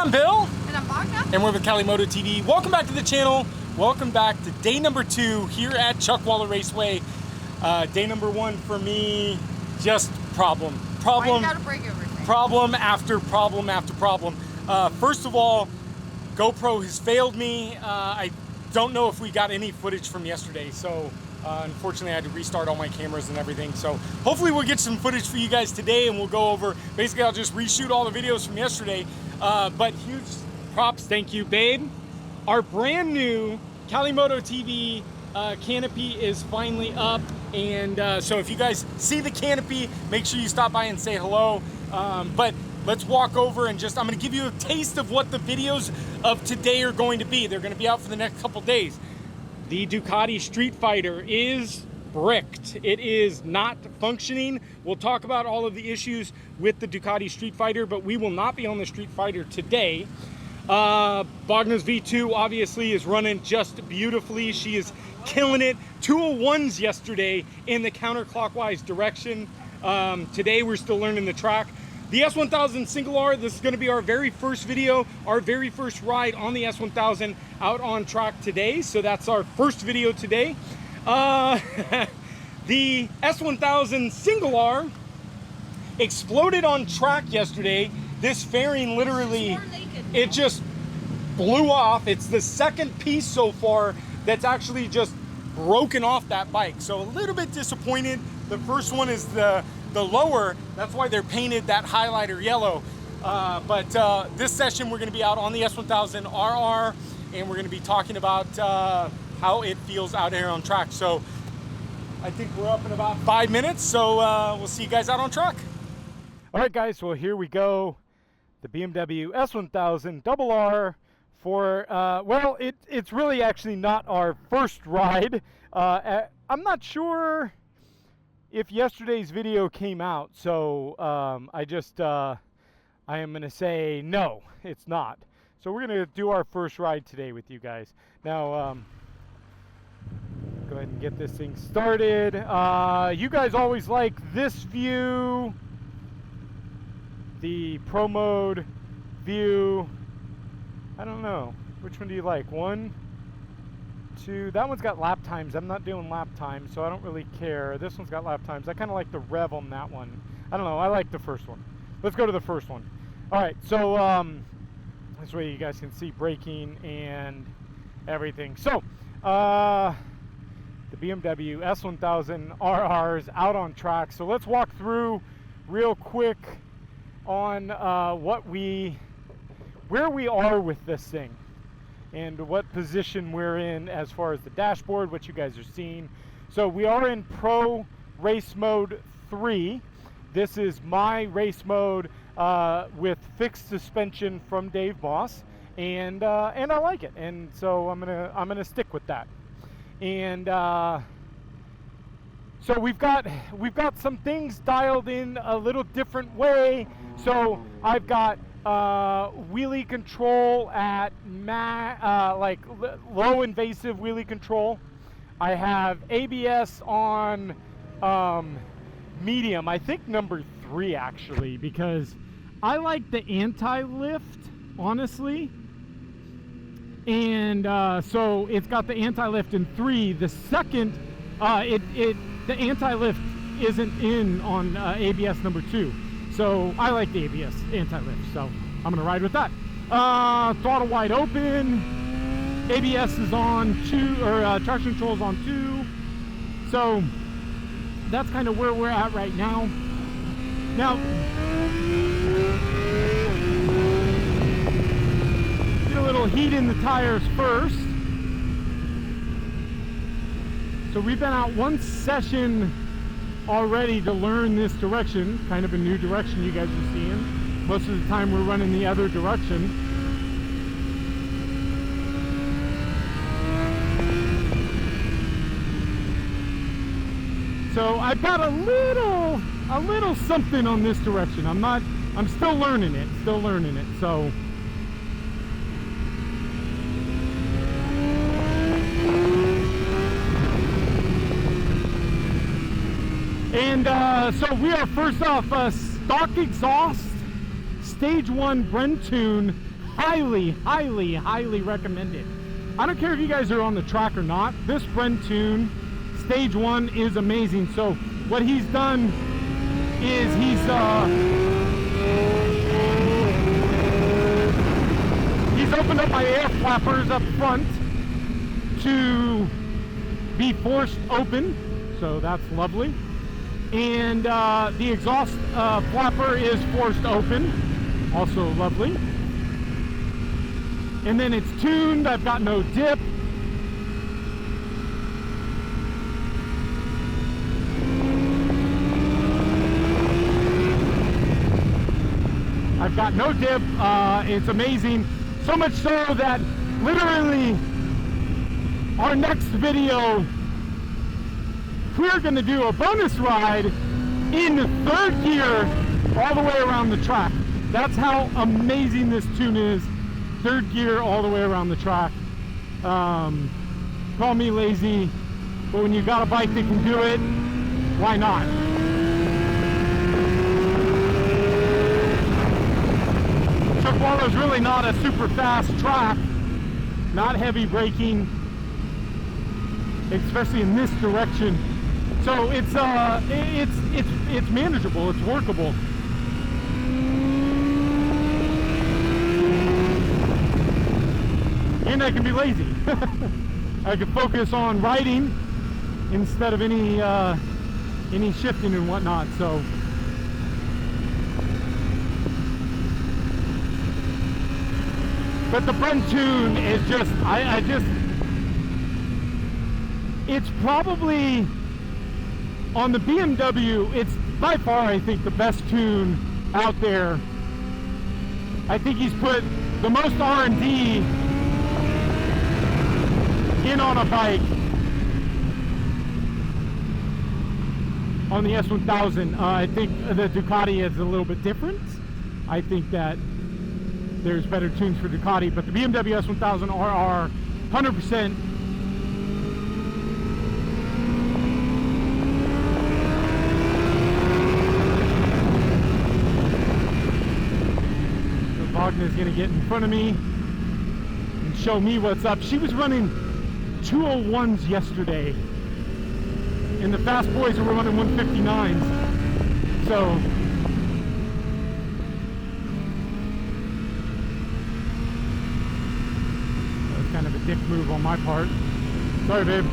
I'm Bill. And I'm Magda. And we're with Cali Moto TV. Welcome back to the channel. Welcome back to day number 2 here at Chuckwalla Raceway. Day number 1 for me, just problem. Why you gotta break everything? Problem after problem after problem. First of all, GoPro has failed me. I don't know if we got any footage from yesterday, so unfortunately I had to restart all my cameras and everything. So hopefully we'll get some footage for you guys today, and we'll go over, basically I'll just reshoot all the videos from yesterday. But huge props, thank you, babe. Our brand new Cali Moto TV canopy is finally up, and so if you guys see the canopy, make sure you stop by and say hello. But let's walk over and I'm gonna give you a taste of what the videos of today are going to be. They're gonna be out for the next couple days. The Ducati Street Fighter is bricked. It is not functioning. We'll talk about all of the issues with the Ducati Street Fighter, but we will not be on the Street Fighter today. Bogna's V2 obviously is running just beautifully. She is killing it. 201s yesterday in the counterclockwise direction. Today we're still learning the track. The S1000 Single R, this is going to be our very first video, our very first ride on the S1000 out on track today. So that's our first video today. The S1000 Single R exploded on track yesterday. This fairing literally, it just blew off. It's the second piece so far that's actually just broken off that bike. So a little bit disappointed. The first one is the lower, that's why they're painted that highlighter yellow. But this session we're gonna be out on the S1000RR, and we're gonna be talking about how it feels out here on track. So I think we're up in about 5 minutes, so we'll see you guys out on track. All right guys, well here we go. The BMW S1000RR for, well, it's really actually not our first ride. I'm not sure if yesterday's video came out, so I am gonna say no, it's not. So we're gonna do our first ride today with you guys. Now, go ahead and get this thing started. You guys always like this view, the Pro Mode view. I don't know, which one do you like? 1, 2, that one's got lap times. I'm not doing lap times, so I don't really care. This one's got lap times. I kind of like the rev on that one. I don't know, I like the first one. Let's go to the first one. All right, so this way you guys can see braking and everything. So the BMW S1000RR is out on track. So let's walk through real quick on where we are with this thing and what position we're in as far as the dashboard, what you guys are seeing. So we are in Pro Race Mode 3. This is my race mode with fixed suspension from Dave Moss, and I like it, and so I'm gonna stick with that. And so we've got some things dialed in a little different way. So I've got wheelie control at like low invasive wheelie control. I have ABS on medium, I think number 3 actually, because I like the anti-lift, honestly. And so it's got the anti-lift in 3. The second, the anti-lift isn't in on ABS number 2. So I like the ABS anti-lift, so I'm gonna ride with that. Throttle wide open. ABS is on 2, or traction control is on 2. So that's kind of where we're at right now. Now, get a little heat in the tires first. So we've been out one session already to learn this direction, kind of a new direction you guys are seeing. Most of the time we're running the other direction. So I've got a little something on this direction. I'm still learning it, so. And so we are first off stock exhaust, stage 1 Brentune highly, highly, highly recommend it. I don't care if you guys are on the track or not. This Brent tune, stage 1, is amazing. So what he's done is he's opened up my air flappers up front to be forced open, so that's lovely. And the exhaust flapper is forced open, also lovely. And then it's tuned. I've got no dip. I've got no dip. It's amazing. So much so that literally our next video, we're going to do a bonus ride in 3rd gear all the way around the track. That's how amazing this tune is. 3rd gear all the way around the track. Call me lazy, but when you got a bike that can do it, why not? Chuckwaller's really not a super fast track, not heavy braking, especially in this direction. So it's manageable, it's workable. And I can be lazy. I can focus on riding instead of any shifting and whatnot. So but the Brent tune is just, it's probably, on the BMW, it's by far, I think, the best tune out there. I think he's put the most R&D in on a bike on the S1000. I think the Ducati is a little bit different. I think that there's better tunes for Ducati, but the BMW S1000RR, 100%. Wagner's gonna get in front of me and show me what's up. She was running 201s yesterday, and the fast boys were running 159s. So that's kind of a dick move on my part. Sorry, babe.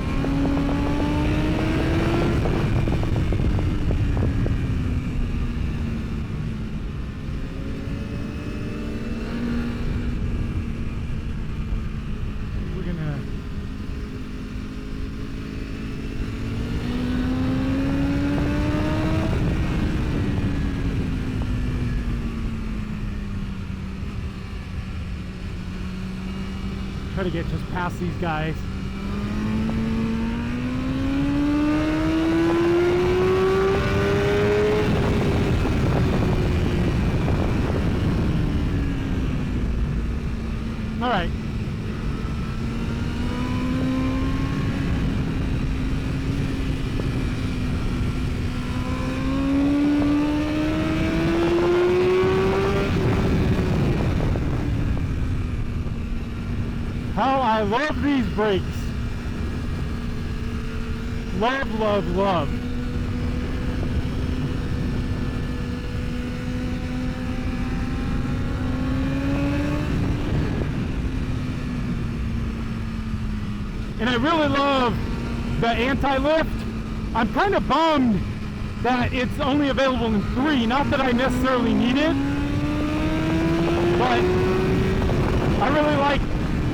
Try to get just past these guys. All right. How I love these brakes. Love, love, love. And I really love the anti-lift. I'm kind of bummed that it's only available in 3. Not that I necessarily need it, but I really like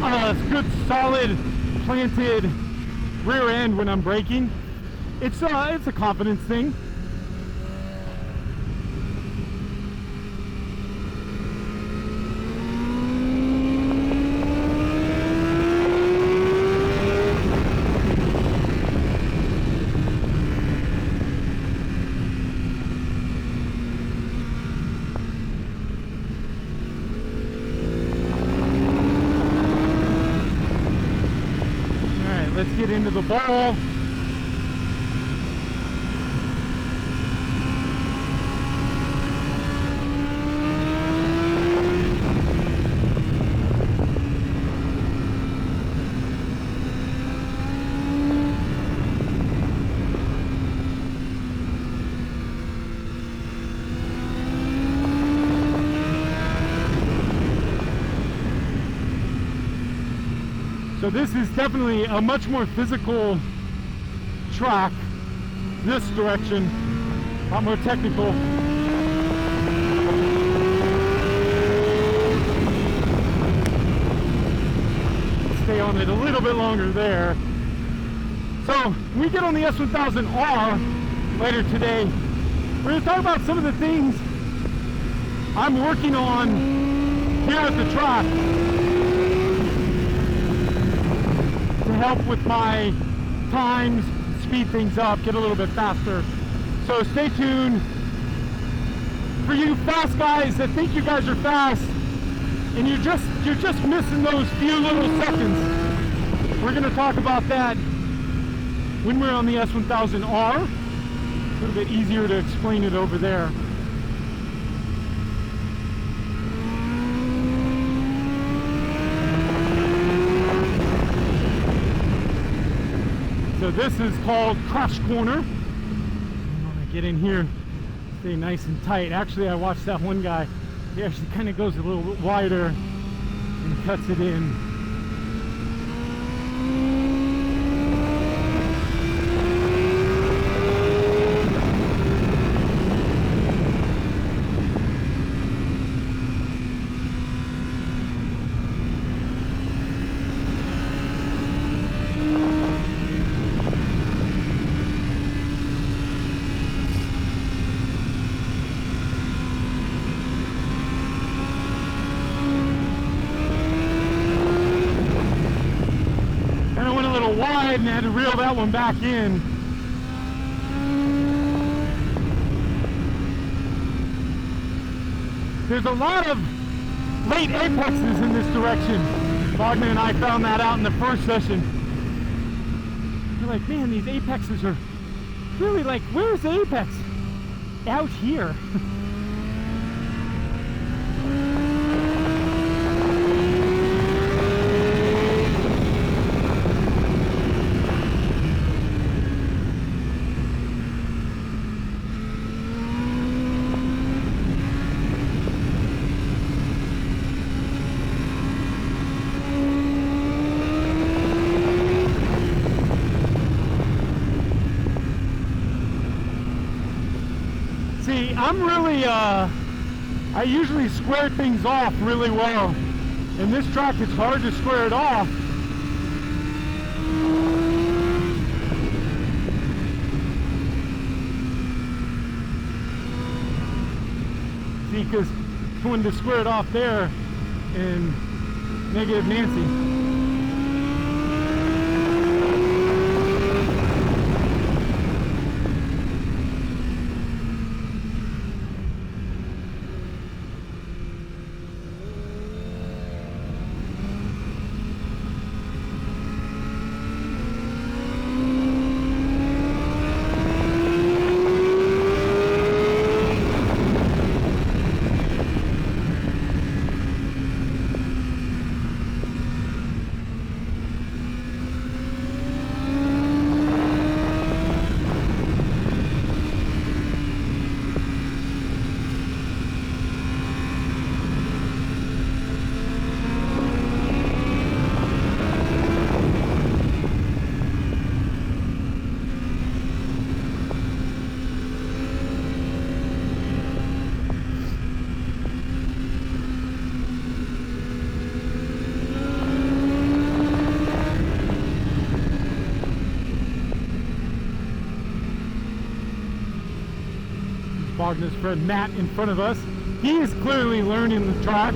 a good solid planted rear end when I'm braking. It's a confidence thing. Let's get into the ball. So this is definitely a much more physical track. This direction, a lot more technical. Stay on it a little bit longer there. So when we get on the S1000R later today, we're going to talk about some of the things I'm working on here at the track to help with my times, speed things up, get a little bit faster. So stay tuned. For you fast guys that think you guys are fast and you're just missing those few little seconds, we're going to talk about that when we're on the S1000R. A little bit easier to explain it over there. So this is called Crash Corner. I want to get in here, stay nice and tight. Actually, I watched that one guy. He actually kind of goes a little bit wider and cuts it in. Wide and had to reel that one back in. There's a lot of late apexes in this direction. Wagner and I found that out in the first session. We're like, man, these apexes are really like, where's the apex? Out here. See, I'm really, I usually square things off really well. And this track, it's hard to square it off. See, because I wanted to square it off there in negative Nancy. Wagner's friend Matt in front of us. He is clearly learning the track.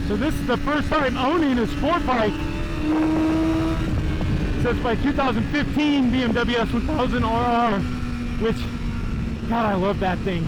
So this is the first time owning a sport bike. So it's my 2015 BMW S1000RR, which, God, I love that thing.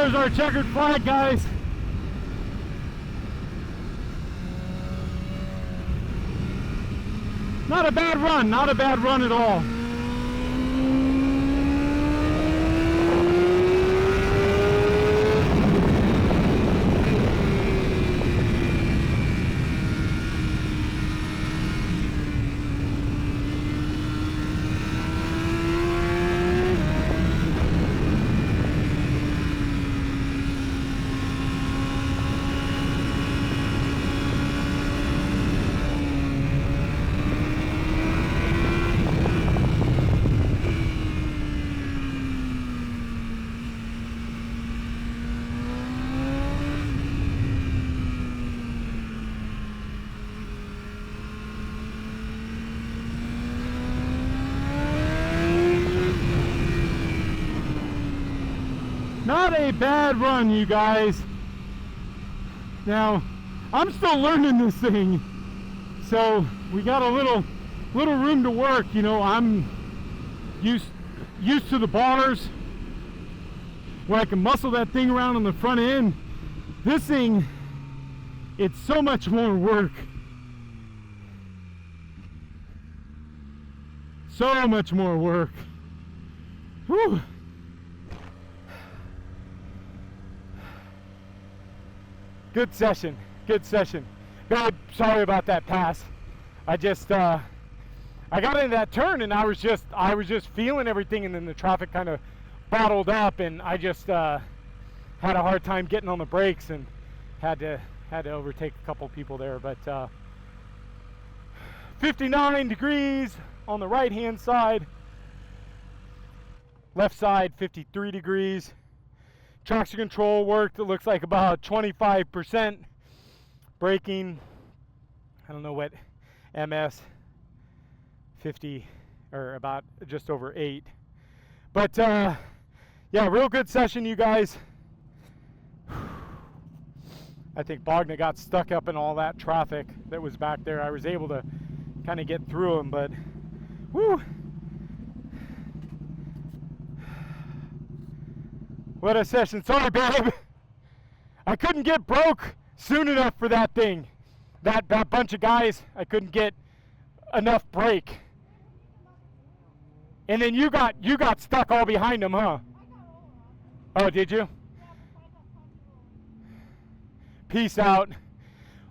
There's our checkered flag, guys. Not a bad run, not a bad run at all. Not a bad run, you guys. Now, I'm still learning this thing, so we got a little room to work. You know, I'm used to the bars where I can muscle that thing around on the front end. This thing, it's so much more work. So much more work. Whew. Good session, good session. Babe, sorry about that pass. I just, I got into that turn and I was just feeling everything, and then the traffic kind of bottled up, and I just had a hard time getting on the brakes and had to overtake a couple people there. But 59 degrees on the right hand side, left side 53 degrees. Traction control worked, it looks like about 25%. Braking, I don't know what, MS 50, or about just over 8. But yeah, real good session, you guys. I think Bogna got stuck up in all that traffic that was back there. I was able to kind of get through them, but whoo. What a session. Sorry, babe. I couldn't get broke soon enough for that thing. That bunch of guys, I couldn't get enough brake. And then you got stuck all behind them, huh? Oh, did you? Peace out.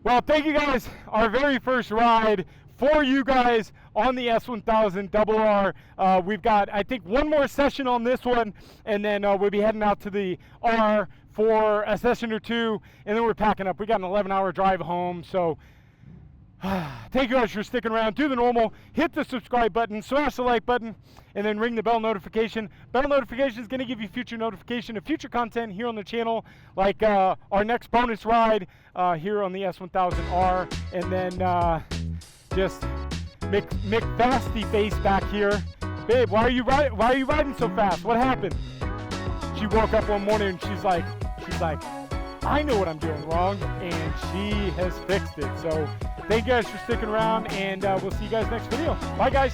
Well, thank you guys. Our very first ride for you guys on the S1000RR. We've got, I think, one more session on this one, and then we'll be heading out to the R for a session or two, and then we're packing up. We got an 11-hour drive home, so thank you guys for sticking around. Do the normal, hit the subscribe button, smash the like button, and then ring the bell notification. Bell notification is going to give you future notification of future content here on the channel, like our next bonus ride here on the S1000R, and then just Mick Fasty face back here. Babe, why are you riding so fast? What happened? She woke up one morning and she's like, I know what I'm doing wrong, and she has fixed it. So thank you guys for sticking around, and we'll see you guys next video. Bye, guys.